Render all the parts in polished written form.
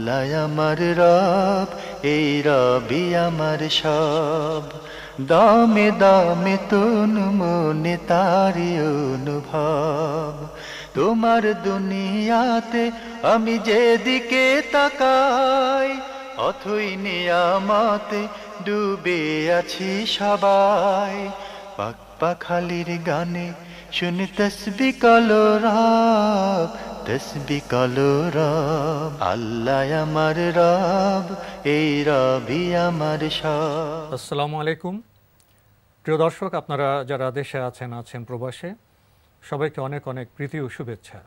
আল্লাহ আমার রব, এই রবি আমার সব। দামে দামে তুন মনে তারি অনুভব। তোমার দুনিয়াতে আমি যেদিকে তাকাই, অথই নিয়ামতে ডুবে আছি সবাই। পাক পাখালির গানে শুনি তসবি কলো রব, তসবি কলো রব। আল্লাহ আমার রব, এই রবি আমার সব। আসসালামু আলাইকুম প্রিয় দর্শক, আপনারা যারা দেশে আছেন প্রবাসে, সবাইকে অনেক অনেক প্রীতি ও শুভেচ্ছা।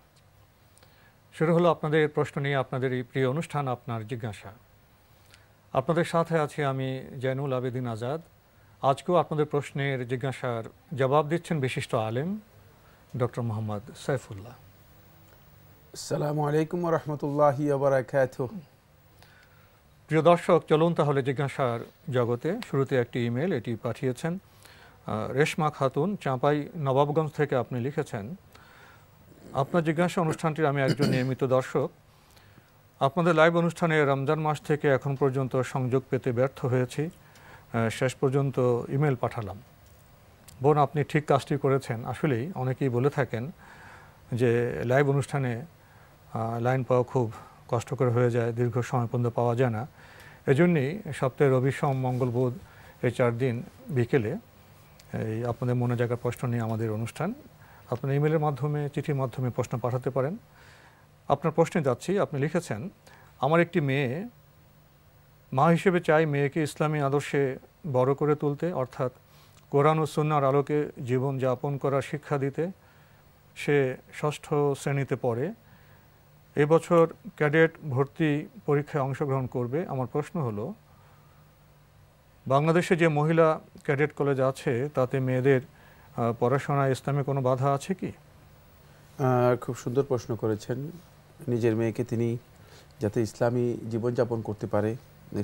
শুরু হলো আপনাদের প্রশ্ন নিয়ে আপনাদের এই প্রিয় অনুষ্ঠান আপনার জিজ্ঞাসা। আপনাদের সাথে আছি আমি জয়নুল আবেদিন আজাদ। আজকেও আপনাদের প্রশ্নের জিজ্ঞাসার জবাব দিচ্ছেন বিশিষ্ট আলেম ডক্টর মোহাম্মদ সাইফুল্লাহ। আসসালামু আলাইকুম ওয়া রাহমাতুল্লাহি ওয়া বারাকাতুহু। প্রিয় দর্শক, চলুন তাহলে জিজ্ঞাসার জগতে। শুরুতে একটি ইমেল, এটি পাঠিয়েছেন রেশমা খাতুন, চাঁপাই নবাবগঞ্জ থেকে। আপনি লিখেছেন, আপনার জিজ্ঞাসা অনুষ্ঠানটির আমি একজন নিয়মিত দর্শক। আপনাদের লাইভ অনুষ্ঠানে রমজান মাস থেকে এখন পর্যন্ত সংযোগ পেতে ব্যর্থ হয়েছি। শেষ পর্যন্ত ইমেল পাঠালাম। বোন, আপনি ঠিক কাজটি করেছেন। আসলেই অনেকেই বলে থাকেন যে লাইভ অনুষ্ঠানে লাইন পাওয়া খুব কষ্টকর হয়ে যায়, দীর্ঘ সময় পর্যন্ত পাওয়া যায় না। এজন্যই সপ্তাহে রবি সোম মঙ্গল বুধ এই 4 দিন বিকেলে এই আপনাদের মনে জায়গার প্রশ্ন নিয়ে আমাদের অনুষ্ঠান। আপনার ইমেলের মাধ্যমে, চিঠির মাধ্যমে প্রশ্ন পাঠাতে পারেন। আপনার প্রশ্নে যাচ্ছি। আপনি লিখেছেন, আমার একটি মেয়ে, মা হিসেবে চাই মেয়েকে ইসলামী আদর্শে বড় করে তুলতে, অর্থাৎ কোরআন ও সুন্নাহর আলোকে জীবন যাপন করার শিক্ষা দিতে। সে 6ষ্ঠ শ্রেণীতে পড়ে। এবছর ক্যাডেট ভর্তি পরীক্ষায় অংশগ্রহণ করবে। আমার প্রশ্ন হলো, বাংলাদেশে যে মহিলা ক্যাডেট কলেজ আছে তাতে মেয়েদের পড়াশোনায় ইসলামে কোনো বাধা আছে কি? খুব সুন্দর প্রশ্ন করেছেন। নিজের মেয়েকে তিনি যাতে ইসলামী জীবনযাপন করতে পারে,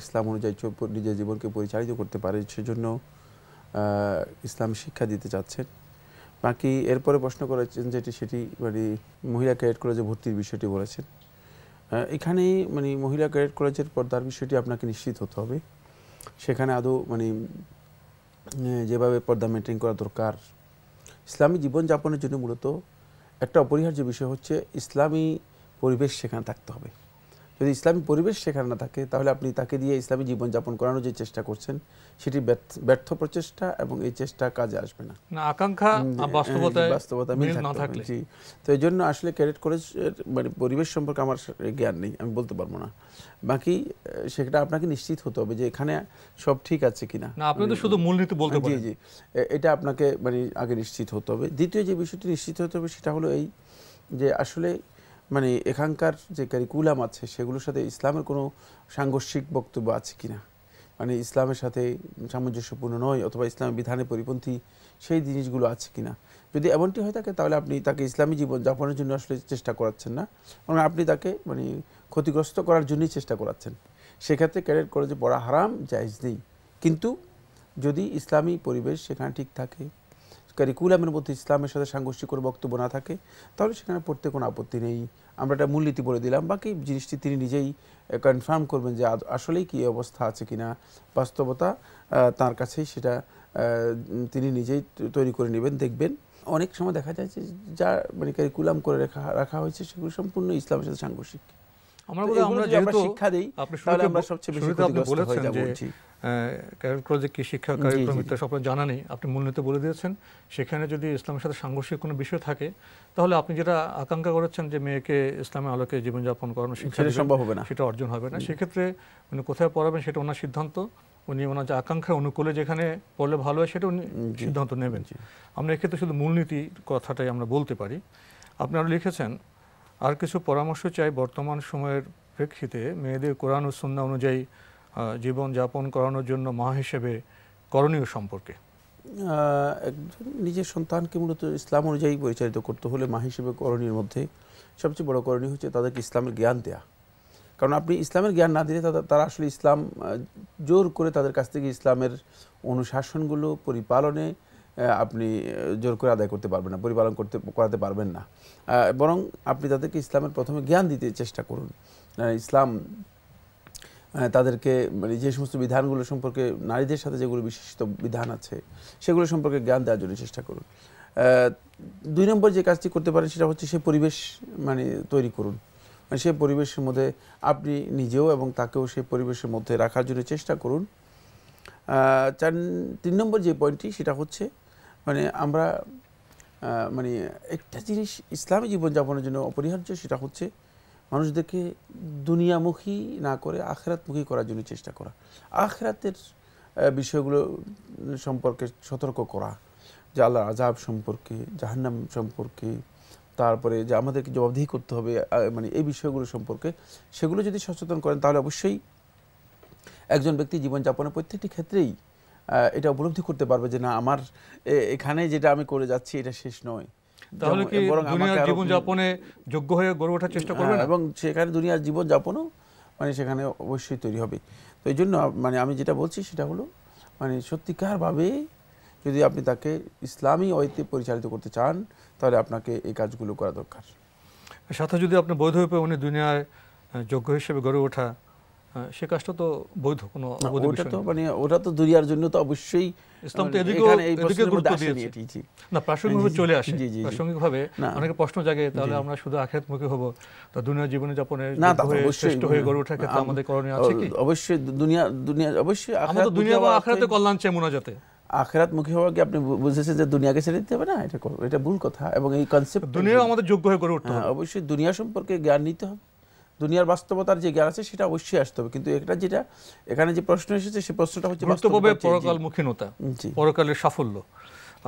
ইসলাম অনুযায়ী নিজের জীবনকে পরিচালিত করতে পারে, সেজন্য ইসলামী শিক্ষা দিতে চাচ্ছেন। বাকি এরপরে প্রশ্ন করেছেন সেটি মানে মহিলা ক্যাডেট কলেজে ভর্তির বিষয়টি বলেছেন। এখানে মানে মহিলা ক্যাডেট কলেজের পর্দার বিষয়টি আপনাকে নিশ্চিত হতে হবে। সেখানে আদৌ মানে যেভাবে পর্দা মেনটেন করা দরকার, ইসলামী জীবনযাপনের জন্য মূলত একটা অপরিহার্য বিষয় হচ্ছে ইসলামী পরিবেশ সেখানে থাকতে হবে। যদি ইসলামী পরিবেশ সেখানে না থাকে, তাহলে আপনি তাকে দিয়ে ইসলামী জীবনযাপন করানোর যে চেষ্টা করছেন সেটি ব্যর্থ প্রচেষ্টা, এবং এই চেষ্টা কাজে আসবে না। আকাঙ্ক্ষা বাস্তবতা মিল না থাকলে। জি, তো এই জন্য আসলে ক্যাডেট কলেজের মানে পরিবেশ সম্পর্কে আমার জ্ঞান নেই, আমি বলতে পারবো না। বাকি সেটা আপনাকে নিশ্চিত হতে হবে যে এখানে সব ঠিক আছে কিনা। আপনি তো শুধু মূলনীতি বলতে পারেন। জি, এটা আপনাকে মানে আগে নিশ্চিত হতে হবে। দ্বিতীয় যে বিষয়টি নিশ্চিত হতে হবে সেটা হলো এই যে আসলে মানে এখানকার যে কারিকুলাম আছে সেগুলোর সাথে ইসলামের কোনো সাংঘর্ষিক বক্তব্য আছে কিনা, মানে ইসলামের সাথে সামঞ্জস্যপূর্ণ নয় অথবা ইসলামের বিধানের পরিপন্থী সেই জিনিসগুলো আছে কিনা। যদি এমনটি হয়ে থাকে তাহলে আপনি তাকে ইসলামী জীবন যাপনের জন্য আসলে চেষ্টা করাচ্ছেন না, কারণ আপনি তাকে মানে ক্ষতিগ্রস্ত করার জন্যই চেষ্টা করাচ্ছেন। সেক্ষেত্রে ক্যাডেট কলেজে পড়া হারাম, জায়েজ নেই। কিন্তু যদি ইসলামী পরিবেশ সেখানে ঠিক থাকে, কারিকুলামের মধ্যে ইসলামের সাথে সাংঘর্ষিক কোনো বক্তব্য না থাকে, তাহলে সেখানে পড়তে কোনো আপত্তি নেই। আমরা একটা মূলনীতি বলে দিলাম, বাকি জিনিসটি তিনি নিজেই কনফার্ম করবেন যে আসলেই কী অবস্থা আছে কিনা। বাস্তবতা তার কাছেই সেটা তিনি নিজেই তৈরি করে নেবেন। দেখবেন অনেক সময় দেখা যায় যে যা মানে কারিকুলাম করে রাখা হয়েছে সেগুলো সম্পূর্ণ ইসলামের সাথে সাংঘর্ষিক। আমরা শিক্ষা দিই, তাহলে আমরা সবচেয়ে বেশি ক্ষতিগ্রস্ত হয়ে যাব। ক্যাডেট কলেজে কি শিক্ষা কার্যক্রম সব জানা নেই, আপনি মূলনীতি বলে দিয়েছেন। সেখানে যদি ইসলামের সাথে সাংঘর্ষিক কোনো বিষয় থাকে, তাহলে আপনি যেটা আকাঙ্ক্ষা করেছেন যে মেয়েকে ইসলামের আলোকে জীবনযাপন করানো শিক্ষা সম্ভব হবে না, সেটা অর্জন হবে না। সেক্ষেত্রে উনি কোথায় পড়াবেন সেটা ওনার সিদ্ধান্ত। উনি ওনার যে আকাঙ্ক্ষার অনুকূলে যেখানে পড়লে ভালো হয় সেটা উনি সিদ্ধান্ত নেবেন। আমরা এক্ষেত্রে শুধু মূলনীতির কথাটাই আমরা বলতে পারি। আপনি আরও লিখেছেন, আর কিছু পরামর্শ চাই বর্তমান সময়ের প্রেক্ষিতে মেয়েদের কোরআন ও সুন্নাহ অনুযায়ী জীবন যাপন করানোর জন্য মা হিসেবে করণীয় সম্পর্কে। একজন নিজের সন্তানকে মূলত ইসলাম অনুযায়ী পরিচালিত করতে হলে মা হিসেবে করণীর মধ্যে সবচেয়ে বড় করণীয় হচ্ছে তাদেরকে ইসলামের জ্ঞান দেয়া। কারণ আপনি ইসলামের জ্ঞান না দিলে তারা আসলে ইসলাম জোর করে তাদের কাছ থেকে ইসলামের অনুশাসনগুলো পরিপালনে আপনি জোর করে আদায় করতে পারবেন না, পরিপালন করাতে পারবেন না। বরং আপনি তাদেরকে ইসলামের প্রথমে জ্ঞান দিতে চেষ্টা করুন। ইসলাম তাদেরকে মানে যে সমস্ত বিধানগুলো সম্পর্কে নারীদের সাথে যেগুলো বিশিষ্ট বিধান আছে সেগুলো সম্পর্কে জ্ঞান দেওয়ার জন্য চেষ্টা করুন। 2 নম্বর যে কাজটি করতে পারেন সেটা হচ্ছে সে পরিবেশ মানে তৈরি করুন, মানে সে পরিবেশের মধ্যে আপনি নিজেও এবং তাকেও সেই পরিবেশের মধ্যে রাখার জন্য চেষ্টা করুন। 3 নম্বর যে পয়েন্টটি সেটা হচ্ছে মানে আমরা মানে একটা জিনিস ইসলামী জীবনযাপনের জন্য অপরিহার্য, সেটা হচ্ছে মানুষদেরকে দুনিয়ামুখী না করে আখিরাতমুখী করার জন্য চেষ্টা করা, আখিরাতের বিষয়গুলো সম্পর্কে সতর্ক করা, যে আল্লাহর আযাব সম্পর্কে, জাহান্নাম সম্পর্কে, তারপরে যে আমাদেরকে জবাবদিহি করতে হবে মানে এই বিষয়গুলো সম্পর্কে, সেগুলো যদি সচেতন করেন তাহলে অবশ্যই একজন ব্যক্তি জীবনযাপনের প্রত্যেকটি ক্ষেত্রেই এটা উপলব্ধি করতে পারবে যে না আমার এখানে যেটা আমি করে যাচ্ছি এটা শেষ নয়। তাহলে কি দুনিয়ার জীবনযাপনে যোগ্য হয়ে গড়ে ওঠার চেষ্টা করবেন এবং সেখানে দুনিয়ার জীবনযাপনও মানে সেখানে অবশ্যই তৈরি হবে। তো এই জন্য মানে আমি যেটা বলছি সেটা হলো মানে সত্যিকারভাবে যদি আপনি তাকে ইসলামী ওয়েতে পরিচালিত করতে চান তাহলে আপনাকে এই কাজগুলো করা দরকার। সাথে যদি আপনি বৈধ রূপে উনি দুনিয়ায় যোগ্য হিসেবে গড়ে ওঠা, সে কাজটা তো বৈধ কোনো অবৈধ বিষয় তো মানে ওটা তো দুনিয়ার জন্য তো অবশ্যই ইসলাম তো এদিকে গুরুত্ব দিয়েছে। না প্রাসঙ্গিকভাবে চলে আসে, প্রাসঙ্গিকভাবে অনেকে প্রশ্ন জাগে তাহলে আমরা শুধু আখিরাতমুখী হব, তা দুনিয়ার জীবনে যাপনে শ্রেষ্ঠ হয়ে গড়ে ওঠার ক্ষেত্রে আমাদের করণীয় আছে কি? অবশ্যই দুনিয়া অবশ্যই আমরা দুনিয়া বা আখিরাতে কল্যাণ চাই মোনাজাতে। আখিরাতমুখী হওয়া কি আপনি বুঝেছেন যে দুনিয়াকে ছেড়ে দিতে হবে না, এটা ভুল কথা। এবং এই কনসেপ্ট দুনিয়া আমাদের যোগ্য হয়ে গড়ে উঠতে হবে। অবশ্যই দুনিয়া সম্পর্কে জ্ঞান নিতে হবে, দুনিয়ার বাস্তবতার যে জ্ঞান আছে সেটা অবশ্যই আসতে হবে। কিন্তু এটা যেটা এখানে যে প্রশ্ন এসেছে সেই প্রশ্নটা হচ্ছে বাস্তবে পরকালমুখীনতা, পরকালের সাফল্য।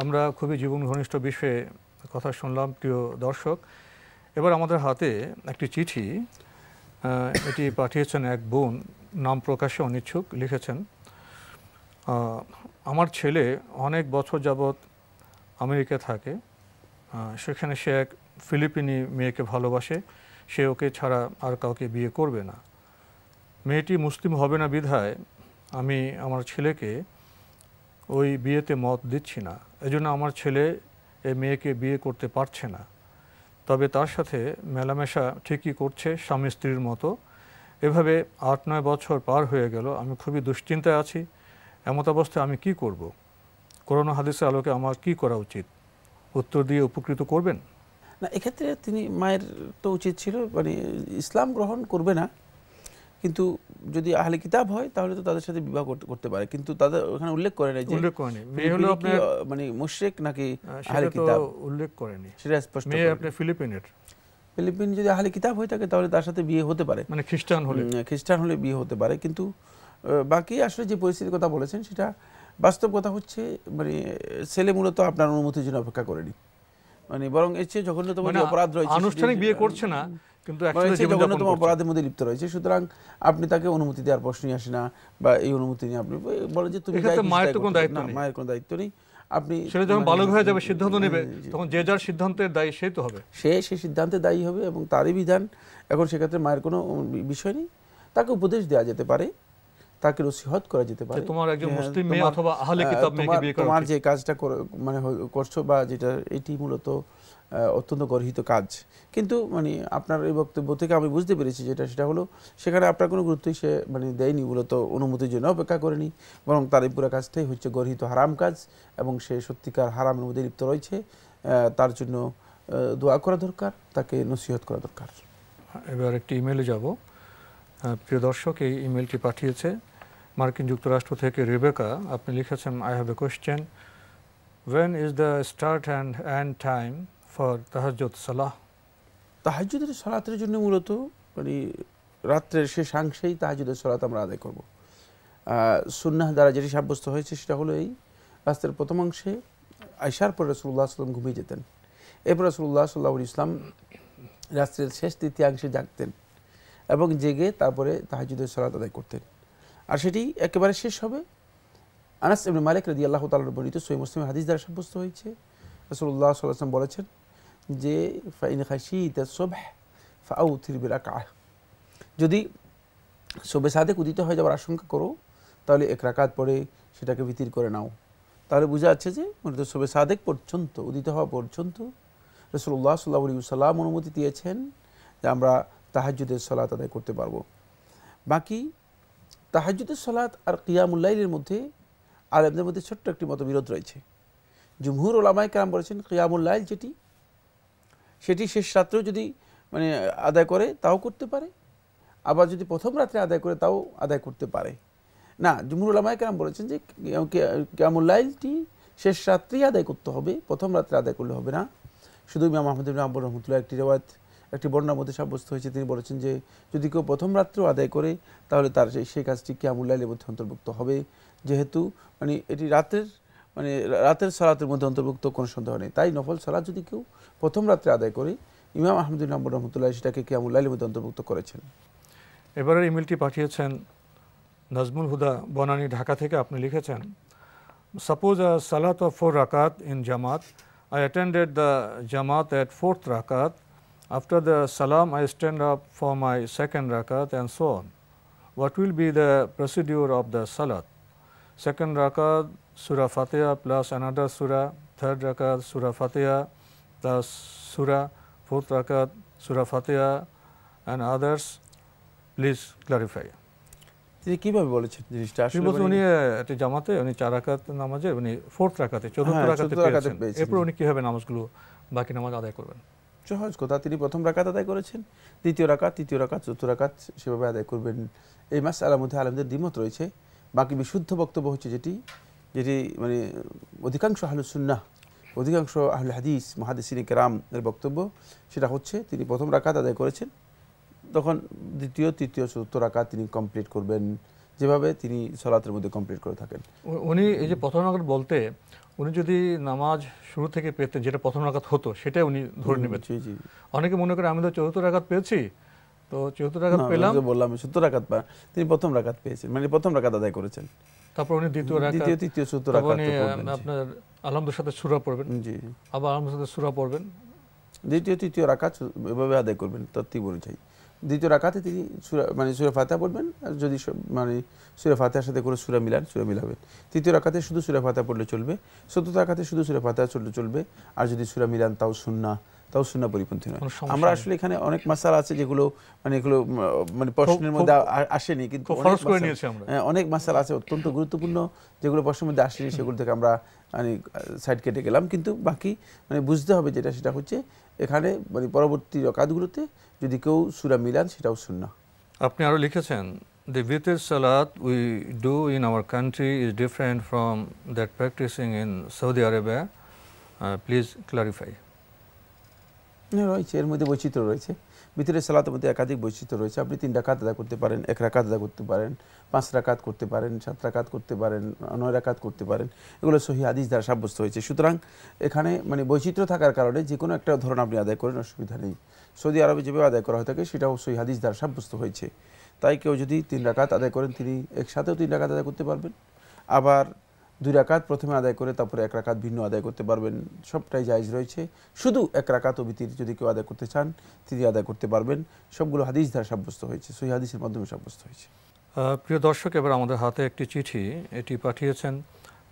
আমরা খুবই জীবন ঘনিষ্ঠ বিষয়ে কথা শুনলাম প্রিয় দর্শক। এবার আমাদের হাতে একটি চিঠি, এটি পাঠিয়েছেন এক বোন, নাম প্রকাশে অনিচ্ছুক। লিখেছেন, আমার ছেলে অনেক বছর যাবৎ আমেরিকা থাকে, সেখানে সে এক ফিলিপিনি মেয়েকে ভালোবাসে, সে ওকে ছাড়া আর কাউকে বিয়ে করবে না। মেয়েটি মুসলিম হবে না বিধায় আমি আমার ছেলেকে ওই বিয়েতে মত দিচ্ছি না। এজন্য আমার ছেলে এই মেয়েকে বিয়ে করতে পারছে না। তবে তার সাথে মেলামেশা ঠিকই করছে স্বামী স্ত্রীর মতো। এভাবে 8-9 বছর পার হয়ে গেল। আমি খুবই দুশ্চিন্তায় আছি। এমত অবস্থায় আমি কি করব? কোরআন হাদিসের আলোকে আমার কি করা উচিত? উত্তর দিয়ে উপকৃত করবেন। না, এক্ষেত্রে তিনি মায়ের তো উচিত ছিল মানে ইসলাম গ্রহণ করবে না, কিন্তু যদি আহলে কিতাব হয় তাহলে তো তাদের সাথে বিবাহ করতে পারে। কিন্তু তাদের ওখানে উল্লেখ করে নাই যে মেয়ে হলো আপনার মানে মুশরিক নাকি আহলে কিতাব, উল্লেখ করেনি, সেটা স্পষ্ট। মেয়ে আপনি ফিলিপিন যদি আহলে কিতাব হয়ে থাকে তাহলে তার সাথে বিয়ে হতে পারে, মানে খ্রিস্টান হলে বিয়ে হতে পারে। কিন্তু বাকি আসলে যে পরিস্থিতির কথা বলেছেন সেটা বাস্তব কথা হচ্ছে মানে ছেলে মূলত আপনার অনুমতির জন্য অপেক্ষা করেনি, মানে বরং এর চেয়ে জঘন্যতম অপরাধ রয়েছে, আনুষ্ঠানিক বিয়ে করছে না কিন্তু জঘন্যতম অপরাধের মধ্যে লিপ্ত রয়েছে। সুতরাং আপনি তাকে অনুমতি দেওয়ার প্রশ্নই আসে না, বা এই অনুমতি নিয়ে আপনি বলেন যে তুমি মায়ের কোনো দায়িত্ব নেই। আপনি সেটা যখন বালক হয়ে যাবে সিদ্ধান্ত নেবে, তখন যে যার সিদ্ধান্তের দায়ী সে তো হবে, সেই সিদ্ধান্তে দায়ী হবে এবং তারই বিধান। এখন সেক্ষেত্রে মায়ের কোনো বিষয় নেই, তাকে উপদেশ দেওয়া যেতে পারে, তাকে নসিহত করা যেতে পারে, তোমার একজন মুসলিম মেয়ে অথবা আহলে কিতাব মেয়েকে বিয়ে করা, তোমার যে কাজটা মানে করছো বা যেটা এটি মূলত অত্যন্ত গর্হিত কাজ। কিন্তু মানে আপনার এই বক্তব্য থেকে আমি বুঝতে পেরেছি সেটা হলো সেখানে আপনার কোনো গুরুত্বই সে মানে দেয়নি, মূলত অনুমতির জন্য অপেক্ষা করেনি, বরং তার এই পুরো কাজটাই হচ্ছে গর্হিত হারাম কাজ এবং সে সত্যিকার হারামের মধ্যে লিপ্ত রয়েছে। তার জন্য দোয়া করা দরকার, তাকে নসিহত করা দরকার। এবার একটি ইমেলে যাব। প্রিয় দর্শক, এই ইমেলটি পাঠিয়েছে মার্কিন যুক্তরাষ্ট্র থেকে রেবেকা। আপনি লিখেছেন, I have a question, when is the start and end time for তাহাজ্জুদ সালাহ? তাহাজ্জুদের সালাতের জন্য মূলত মানে রাত্রের শেষাংশেই তাহাজ্জুদের সালাত আমরা আদায় করব। সুন্নাহ দ্বারা যেটি সাব্যস্ত হয়েছে সেটা হলো এই, রাত্রের প্রথম অংশে আয়শার পর রাসূলুল্লাহ সাল্লাল্লাহু আলাইহি ওয়াসাল্লাম ঘুমিয়ে যেতেন, এরপর রাসূলুল্লাহ সাল্লাল্লাহু আলাইহি ওয়াসাল্লাম রাত্রের শেষ তৃতীয়াংশে জাগতেন এবং জেগে তারপরে তাহাজ্জুদের সালাত আদায় করতেন। আর সেটি একেবারে শেষ হবে। আনাস ইবনে মালিক রাদিয়াল্লাহু তাআলা বর্ণিত সহিহ মুসলিমের হাদিস দ্বারা সাব্যস্ত হয়েছে, রাসূলুল্লাহ সাল্লাল্লাহু আলাইহি ওয়াসাল্লাম বলেছেন যে ফাইন খাশিতা সুবহ ফাআউতির বিরাকআহ, যদি সুবহে সাদেক উদিত হয়ে যাওয়ার আশঙ্কা করো তাহলে এক রাকাত পড়ে সেটাকে বিতির করে নাও। তাহলে বোঝা যাচ্ছে যে মূলত সুবহে সাদেক পর্যন্ত, উদিত হওয়া পর্যন্ত রাসূলুল্লাহ সাল্লাল্লাহু আলাইহি ওয়াসাল্লাম অনুমতি দিয়েছেন যে আমরা তাহাজ্জুদের সালাত আদায় করতে পারবো। বাকি তাহাজ্জুদের সালাত আর কিয়ামুল লাইলের মধ্যে আলেমদের মধ্যে ছোট্ট একটি মতবিরোধ রয়েছে। জুমহুর ওলামায়ে কেরাম বলেছেন কিয়ামুল লাইল সেটি শেষ রাত্রেও যদি মানে আদায় করে তাও করতে পারে, আবার যদি প্রথম রাত্রে আদায় করে তাও আদায় করতে পারে না। জুমহুর ওলামায়ে কেরাম বলেছেন যে কিয়ামুল লাইলটি শেষ রাত্রেই আদায় করতে হবে, প্রথম রাত্রে আদায় করলে হবে না। শুধু ইমাম আহমদ ইবনে হাম্বল রাহমাতুল্লাহ একটি বর্ণনার মধ্যে সাব্যস্ত হয়েছে, তিনি বলেছেন যে যদি কেউ প্রথম রাত্রেও আদায় করে তাহলে তার সেই কাজটি কিয়ামুল লাইলের মধ্যে অন্তর্ভুক্ত হবে, যেহেতু মানে এটি রাতের সালাতের মধ্যে অন্তর্ভুক্ত কোনো সন্দেহ নেই। তাই নফল সালাত যদি কেউ প্রথম রাত্রে আদায় করে, ইমাম আহমদ ইবনে হাম্বল রাহমাতুল্লাহ সেটাকে কিয়ামুল লাইলের মধ্যে অন্তর্ভুক্ত করেছেন। এবারে ইমেলটি পাঠিয়েছেন নাজমুল হুদা বনানী, ঢাকা থেকে। আপনি লিখেছেন, সাপোজ আ সালাত অফ 4 রাকাত in Jamaat, I attended the Jamaat at 4th rakat. After the salam, I stand up for my 2nd rakat and so on. What will be the procedure of the salat? 2nd rakat, Surah Fatiha plus another surah. 3rd rakat, Surah Fatiha plus surah. 4th rakat, Surah Fatiha and others. Please clarify. তিনি কিভাবে বলেছেন জিনিসটা? আসলে উনি একটা জামাতে উনি 4 রাকাত নামাজে উনি 4th রাকাতে 4th রাকাতে পেয়েছেন। এরপর উনি কিভাবে নামাজগুলো বাকি নামাজ আদায় করবেন? সহজ কথা, তিনি প্রথম রাকাত আদায় করেছেন, দ্বিতীয় রাকাত, তৃতীয় রাকাত, চতুর্থ রাকাত সেভাবে আদায় করবেন। এই মাসআলার মধ্যে আলেমদের দ্বিমত রয়েছে। বাকি বিশুদ্ধ বক্তব্য হচ্ছে যেটি মানে অধিকাংশ আহলুস সুন্নাহ, অধিকাংশ আহলে হাদিস, মুহাদ্দিসিনে কেরাম এর বক্তব্য, সেটা হচ্ছে তিনি প্রথম রাকাত আদায় করেছেন, তখন দ্বিতীয়, তৃতীয়, চতুর্থ রাকাত তিনি কমপ্লিট করবেন যেভাবে তিনি সালাতের মধ্যে কমপ্লিট করে থাকেন। উনি এই যে প্রথম রাকাত বলতে উনি যদি নামাজ শুরু থেকে পেতেন যেটা প্রথম রাকাত হতো সেটাই উনি ধরে নেবেন। অনেকে মনে করে আমি তো 4th রাকাত পেয়েছি, তো 4th রাকাত পেলাম, বললাম 70 রাকাত তিনি প্রথম রাকাত পেয়েছেন, মানে প্রথম রাকাত আদায় করেছেন। তারপর উনি দ্বিতীয় রাকাত, দ্বিতীয়, তৃতীয়, চতুর্থ রাকাত আপনার আলহামদুর সাথে সূরা পড়বেন, জি, আবার আলহামদুর সাথে সূরা পড়বেন, দ্বিতীয়, তৃতীয় রাকাত এভাবে আদায় করবেন তরতিব অনুযায়ী। দ্বিতীয় রাকাতে তিনি সূরা ফাতিহা পড়বেন, আর যদি সূরা ফাতিহার সাথে কোনো সূরা মিলাবেন। তৃতীয় রাকাতে শুধু সূরা ফাতিহা পড়লে চলবে, চতুর্থ রাকাতে শুধু সূরা ফাতিহা চলবে, আর যদি সূরা মিলান তাও সুন্নাহ পরিপন্থী নয়। আমরা আসলে এখানে অনেক মাসালা আছে যেগুলো এগুলো প্রশ্নের মধ্যে আসেনি, কিন্তু অনেক মাসালা আছে অত্যন্ত গুরুত্বপূর্ণ যেগুলো প্রশ্নের মধ্যে আসেনি, সেগুলো থেকে আমরা সাইড কেটে গেলাম। কিন্তু বাকি বুঝতে হবে সেটা হচ্ছে এখানে পরবর্তী রাকাতগুলোতে যদি কেউ সূরা মিলান সেটাও সুন্নাহ। আপনি আরো লিখেছেন, the witr salat we do in our country is different from that practicing in Saudi Arabia. Please clarify. রয়েছে, এর মধ্যে বৈচিত্র্য রয়েছে। ভিতরের সালাতের মধ্যে একাধিক বৈচিত্র্য রয়েছে। আপনি 3 রাকাত আদায় করতে পারেন, 1 রাকাত আদায় করতে পারেন, 5 রাকাত করতে পারেন, 7 রাকাত করতে পারেন, 9 রাকাত করতে পারেন। এগুলো সহিহ হাদিস দ্বারা সাব্যস্ত হয়েছে। সুতরাং এখানে বৈচিত্র্য থাকার কারণে যে কোনো একটা ধরন আপনি আদায় করেন, অসুবিধা নেই। সৌদি আরবে যেভাবে আদায় করা হয়ে থাকে সেটাও সহিহ হাদিস দ্বারা সাব্যস্ত হয়েছে। তাই কেউ যদি 3 রাকাত আদায় করেন তিনি একসাথেও 3 রাকাত আদায় করতে পারবেন, আবার 2 রাকাত প্রথমে আদায় করে তারপরে 1 রাকাত ভিন্ন আদায় করতে পারবেন, সবটাই জায়েজ রয়েছে। শুধু 1 রাকাত ও বিতির যদি কেউ আদায় করতে চান তিনি আদায় করতে পারবেন। সবগুলো হাদিস দ্বারা সাব্যস্ত হয়েছে, সহিহ হাদিসের মাধ্যমে সাব্যস্ত হয়েছে। প্রিয় দর্শক, এবার আমাদের হাতে একটি চিঠি, এটি পাঠিয়েছেন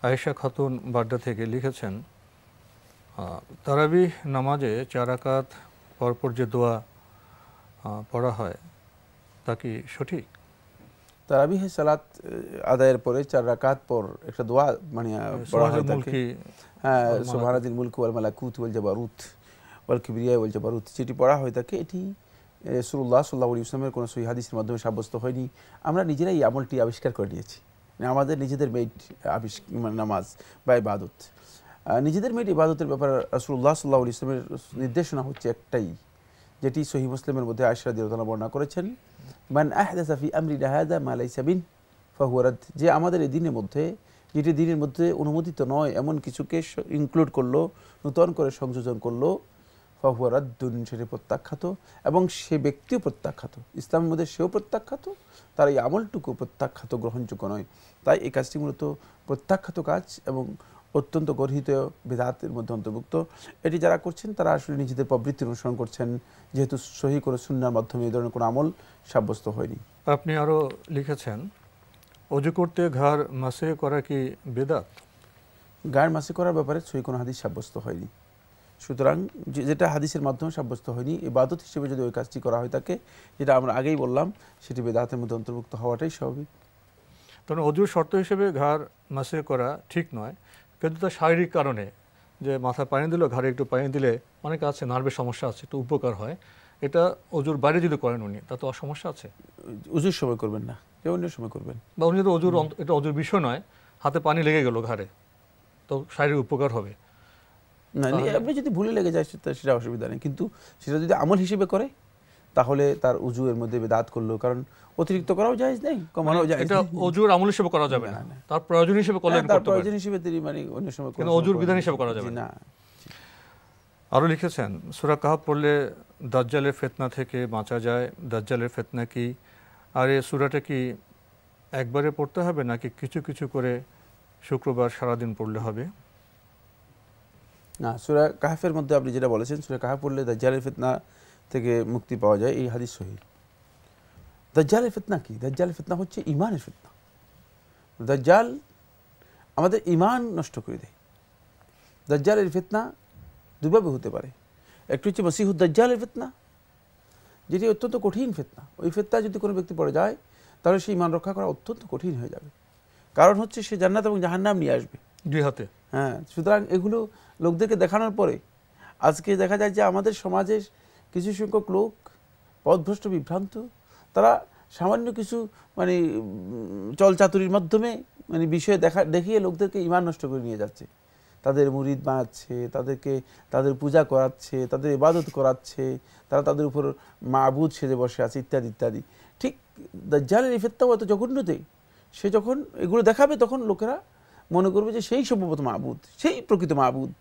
আয়েশা খাতুন বাড্ডা থেকে। লিখেছেন, তারাবিহ নামাজে 4 রাকাত পরপর যে দোয়া পড়া হয় তা কি সঠিক? তারাবিহ সালাত আদায়ের পরে 4 রাকাত পর একটা দোয়া পড়া হয় থাকে, হ্যাঁ, সুবহানাল মুলক ওয়াল মালাকুত ওয়াল জাবারুত ওয়াল কিবরিয়া ওয়াল জাবারুত, যেটি পড়া হয় থাকে এটি রাসূলুল্লাহ সাল্লাল্লাহু আলাইহি ওয়াসাল্লামের কোনো সহিহ হাদিসের মাধ্যমে সাব্যস্ত হয়নি। আমরা নিজেরাই এই আমলটি আবিষ্কার করে নিয়েছি, আমাদের নিজেদের মেড নামাজ বা ইবাদত। নিজেদের মেড ইবাদতের ব্যাপারে রাসূলুল্লাহ সাল্লাল্লাহু আলাইহি ওয়াসাল্লামের নির্দেশনা হচ্ছে একটাই, যেটি সহিহ মুসলিমের মধ্যে আয়েশা রাদিয়াল্লাহু আনহা বর্ণনা করেছেন, মান আহদাসা ফি আমরিনা হাযা মা লাইসা বিন ফাহুয়া রাদ, যে আমাদের এই দিনের মধ্যে যেটি দিনের মধ্যে অনুমোদিত নয় এমন কিছুকে ইনক্লুড করলো, নূতন করে সংযোজন করলো, ফাহুয়া রাদ্দুন, সেটি প্রত্যাখ্যাত, এবং সে ব্যক্তিও প্রত্যাখ্যাত, ইসলামের মধ্যে সেও প্রত্যাখ্যাত, তার এই আমলটুকু প্রত্যাখ্যাত, গ্রহণযোগ্য নয়। তাই এই কাজটি মূলত প্রত্যাখ্যাত কাজ এবং অত্যন্ত গর্হিত বিদআতের মধ্যে অন্তর্ভুক্ত। এটি যারা করছেন তারা আসলে নিজেদের প্রবৃত্তি অনুসরণ করছেন, যেহেতু সহিহ করে সুন্নাহর মাধ্যমে এই ধরনের কোনো আমল সাব্যস্ত হয়নি। আপনি আরও লিখেছেন, ওযু করতে ঘাড় মাসে করা কি বিদআত? ঘাড় মাসে করার ব্যাপারে সহিহ কোনো হাদিস সাব্যস্ত হয়নি। সুতরাং যেটা হাদিসের মাধ্যমে সাব্যস্ত হয়নি, ইবাদত হিসেবে যদি ওই কাজটি করা হয় থাকে, যেটা আমরা আগেই বললাম, সেটি বিদআতের মধ্যে অন্তর্ভুক্ত হওয়াটাই স্বাভাবিক। তখন অজুর শর্ত হিসেবে ঘাড় মাসে করা ঠিক নয়, কিন্তু তার শারীরিক কারণে যে মাথায় পানি দিল, ঘাড়ে একটু পানি দিলে অনেকে আছে নার্ভের সমস্যা আছে, একটু উপকার হয়, এটা অজুর বাইরে যদি করেন উনি, তা তো সমস্যা আছে? উজুর সময় করবেন না, অন্য সময় করবেন। বা উনি তো অজুর, এটা অজুর বিষয় নয়, হাতে পানি লেগে গেল ঘাড়ে, তো শারীরিক উপকার হবে না, আপনি যদি ভুলে লেগে যায় সেটা অসুবিধা নেই, কিন্তু সেটা যদি আমল হিসেবে করে তাহলে তার উজু এর মধ্যে বেদাত করলো, কারণ অতিরিক্ত করাও জায়েজ নেই, কমানোও জায়েজ নেই। এটা অজুর আমল হিসেবে করা যাবে না, তার প্রয়োজন হিসেবে করলে তার প্রয়োজন হিসেবে তিনি মানে অন্য সময় কিন্তু অজুর বিধান হিসেবে করা যাবে না। আরো লিখেছেন, সূরা কাহফ পড়লে দাজ্জালের ফিতনা থেকে বাঁচা যায়, দাজ্জালের ফিতনা কি? আর এই সূরাটা কি একবারে পড়তে হবে নাকি কিছু কিছু করে শুক্রবার সারাদিন পড়লে হবে? না, সূরা কাহফের মধ্যে আপনি যেটা বলেছেন, সূরা কাহফ পড়লে দাজ্জালের ফিতনা থেকে মুক্তি পাওয়া যায়, এই হাদিস সহিহ। দাজ্জালের ফিতনা কি? দাজ্জালের ফিতনা হচ্ছে ঈমানের ফিতনা। দাজ্জাল আমাদের ঈমান নষ্ট করে দেয়। দাজ্জালের ফিতনা দুইভাবে হতে পারে। একটু হচ্ছে মসিহুদ দাজ্জালের ফিতনা, যেটি অত্যন্ত কঠিন ফিতনা। ওই ফিতনা যদি কোনো ব্যক্তি পড়ে যায় তাহলে সেই ঈমান রক্ষা করা অত্যন্ত কঠিন হয়ে যাবে, কারণ হচ্ছে সে জান্নাত এবং জাহান্নাম নিয়ে আসবে দুই হাতে। হ্যাঁ, সুতরাং এগুলো লোকদেরকে দেখানোর পরে আজকে দেখা যায় যে আমাদের সমাজের কিছু সংখ্যক লোক পথভ্রষ্ট বিভ্রান্ত, তারা সামান্য কিছু মানে চলচাতুরির মাধ্যমে মানে বিষয় দেখিয়ে লোকদেরকে ঈমান নষ্ট করে নিয়ে যাচ্ছে, তাদের মুরিদ বানাচ্ছে, তাদের পূজা করাচ্ছে, তাদের ইবাদত করাচ্ছে, তারা তাদের উপর মাবুদ সেজে বসে আছে ইত্যাদি ইত্যাদি। ঠিক দাজ্জালের এই ফিতনাও এত জঘন্যতে, সে যখন এগুলো দেখাবে তখন লোকেরা মনে করবে যে সেই সম্ভবত মাবুদ, সেই প্রকৃত মাবুদ,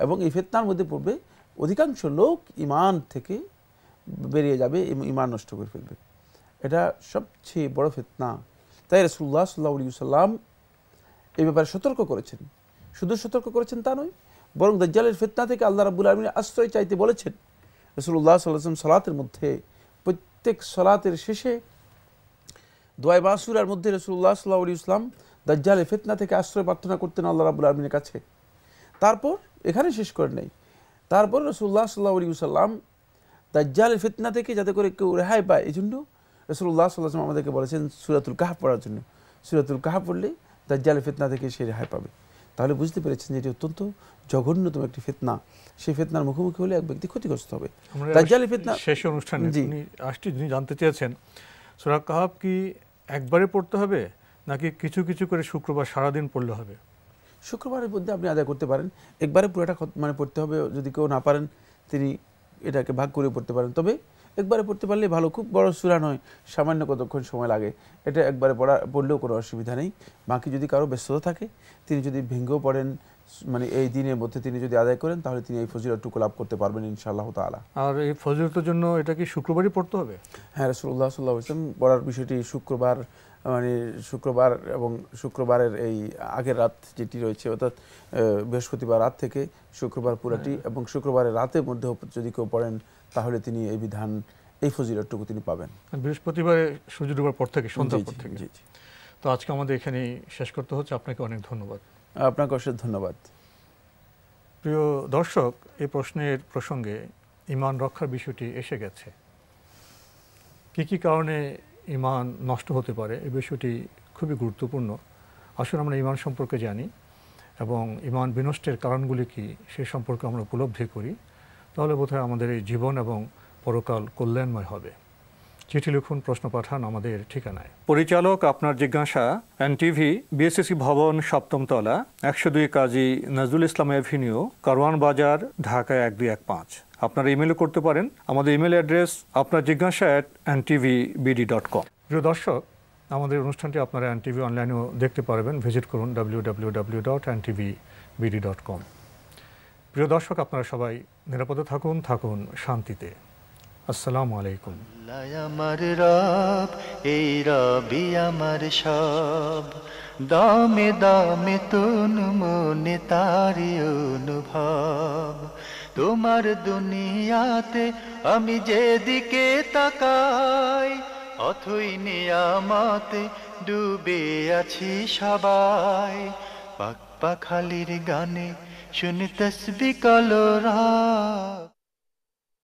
এবং এই ফিতনার মধ্যে পড়বে অধিকাংশ লোক ঈমান থেকে বেরিয়ে যাবে, ঈমান নষ্ট করে ফেলবে। এটা সবচেয়ে বড় ফিতনা। তাই রাসূলুল্লাহ সাল্লাল্লাহু আলাইহি ওয়াসাল্লাম এই ব্যাপারে সতর্ক করেছেন। শুধু সতর্ক করেছেন তা নয়, বরং দাজ্জালের ফিতনা থেকে আল্লাহ রাব্বুল আলামিন আশ্রয় চাইতে বলেছেন। রাসূলুল্লাহ সাল্লাল্লাহু আলাইহি ওয়াসাল্লাম সালাতের মধ্যে, প্রত্যেক সালাতের শেষে দোয়া মাসুরার মধ্যে রাসূলুল্লাহ সাল্লাল্লাহু আলাইহি ওয়াসাল্লাম দাজ্জালের ফিতনা থেকে আশ্রয় প্রার্থনা করতেন আল্লাহ রাব্বুল আলামিনের কাছে। তারপর এখানে শেষ করেন নাই, তারপর রাসূলুল্লাহ সাল্লাল্লাহু আলাইহি ওয়াসাল্লাম দাজ্জালের ফিতনা থেকে যাতে করে কেউ রেহাই পায়, এই জন্য রাসূলুল্লাহ সাল্লাল্লাহু আলাইহি ওয়াসাল্লাম আমাদেরকে বলেছেন সূরাতুল কাহফ পড়ার জন্য। সূরাতুল কাহফ পড়লে দাজ্জালের ফিতনা থেকে সে রেহাই পাবে। তাহলে বুঝতে পেরেছেন যে এটি অত্যন্ত জঘন্যতম একটি ফিতনা। সেই ফিতনার মুখোমুখি হলে এক ব্যক্তি ক্ষতিগ্রস্ত হবে। দাজ্জালের ফিতনা শেষ অনুষ্ঠানে যিনি জানতে চেয়েছেন, সূরা কাহফ কি একবারে পড়তে হবে নাকি কিছু কিছু করে শুক্রবার সারাদিন পড়লে হবে? শুক্রবারের মধ্যে আপনি আদায় করতে পারেন, একবারে পুরোটা মানে পড়তে হবে, যদি কেউ না পারেন তিনি এটাকে ভাগ করে পড়তে পারেন। তবে একবারে পড়তে পারলে ভালো, খুব বড় সূরা নয়, সামান্য কতক্ষণ সময় লাগে, এটা একবারে পড়লেও কোনো অসুবিধা নেই। বাকি যদি কারো ব্যস্ততা থাকে, তিনি যদি ভেঙ্গেও পড়েন, মানে এই দিনের মধ্যে তিনি যদি আদায় করেন, তাহলে তিনি এই ফজিলতটুকু লাভ করতে পারবেন ইনশাআল্লাহ তাআলা। আর এই ফজিলতের জন্য এটা কি শুক্রবারই পড়তে হবে? হ্যাঁ, রাসূলুল্লাহ সাল্লাল্লাহু আলাইহি ওয়াসাল্লাম পড়ার বিষয়টি শুক্রবার, মানে শুক্রবার এবং শুক্রবারের এই আগের রাত যেটি রয়েছে, অর্থাৎ বৃহস্পতিবার রাত থেকে শুক্রবার পুরাটি, এবং শুক্রবারের রাতের মধ্যে যদি কেউ পড়েন তাহলে তিনি এই বিধান, এই ফজিলতটুকু তিনি পাবেন। বৃহস্পতিবারে সূর্য ডোবার পর থেকে, সন্ধ্যার পর থেকে। জি। তো আজকে আমাদের এখানেই শেষ করতে হচ্ছে। আপনাকে অনেক ধন্যবাদ। আপনাকে অশেষ ধন্যবাদ। প্রিয় দর্শক, এই প্রশ্নের প্রসঙ্গে ঈমান রক্ষার বিষয়টি এসে গেছে। কি কারণে ঈমান নষ্ট হতে পারে এই বিষয়টি খুবই গুরুত্বপূর্ণ। আসলে আমরা ঈমান সম্পর্কে জানি এবং ঈমান বিনষ্টের কারণগুলি কি সে সম্পর্কে আমরা উপলব্ধি করি, তাহলে বোধহয় আমাদের এই জীবন এবং পরকাল কল্যাণময় হবে। চিঠি লিখুন, প্রশ্ন পাঠান আমাদের ঠিকানায়। পরিচালক আপনার জিজ্ঞাসা, এনটিভি, বিএসসি ভবন, 7ম তলা, 102 কাজী নজরুল ইসলাম এভিনিউ, কারওয়ান বাজার, ঢাকা 1215। আপনারা ইমেলও করতে পারেন। আমাদের ইমেল অ্যাড্রেস আপনার জিজ্ঞাসা @ntvbd.com। প্রিয় দর্শক, আমাদের অনুষ্ঠানটি আপনারা এনটিভি অনলাইনেও দেখতে পারবেন। ভিজিট করুন www.ntvbd.com। প্রিয় দর্শক, আপনারা সবাই নিরাপদে থাকুন শান্তিতে। আসসালামু আলাইকুম। আমার রব, এই রবি আমার সব, দামে দামে তুন মনে তারি অনুভব। তোমার দুনিয়াতে আমি যেদিকে তাকাই, অথই নিয়ামতে ডুবে আছি সবাই। পাক পাখালির গানে শুনি তসবিহ কলরব।